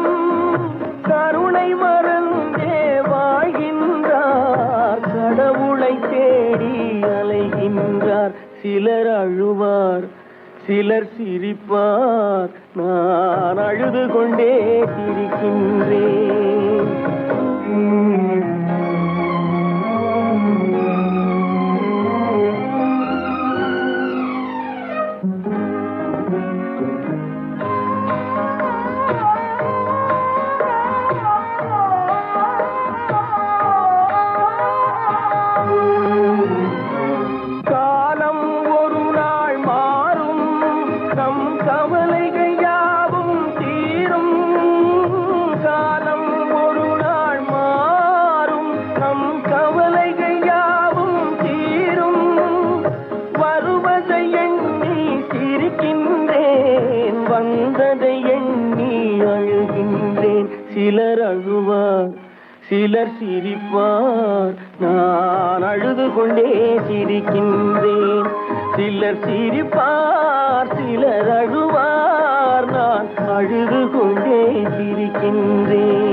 கருணை மறந்தே வாழ்கின்றார், கடவுளை தேடி அலைகின்றார். சிலர் அழுவார் சிலர் சிரிப்பார், நான் அழுது கொண்டே சிரிக்கின்றேன். காலம் ஒரு நாள் மாறும், நம் கவலைகள் யாவும் தீரும். காலம் ஒரு நாள் மாறும், நம் கவலைகள் யாவும் தீரும். வருவதை எண்ணி சிரிக்கின்றேன், வந்ததை எண்ணி அழுகின்றேன். சிலர் அழுவார் சிலர் சிரிப்பார், நான் அழுது கொண்டே சிரிக்கின்றேன். சிலர் சிரிப்பார் சிலர் அழுவார், நான் அழுது கொண்டே சிரிக்கின்றேன்.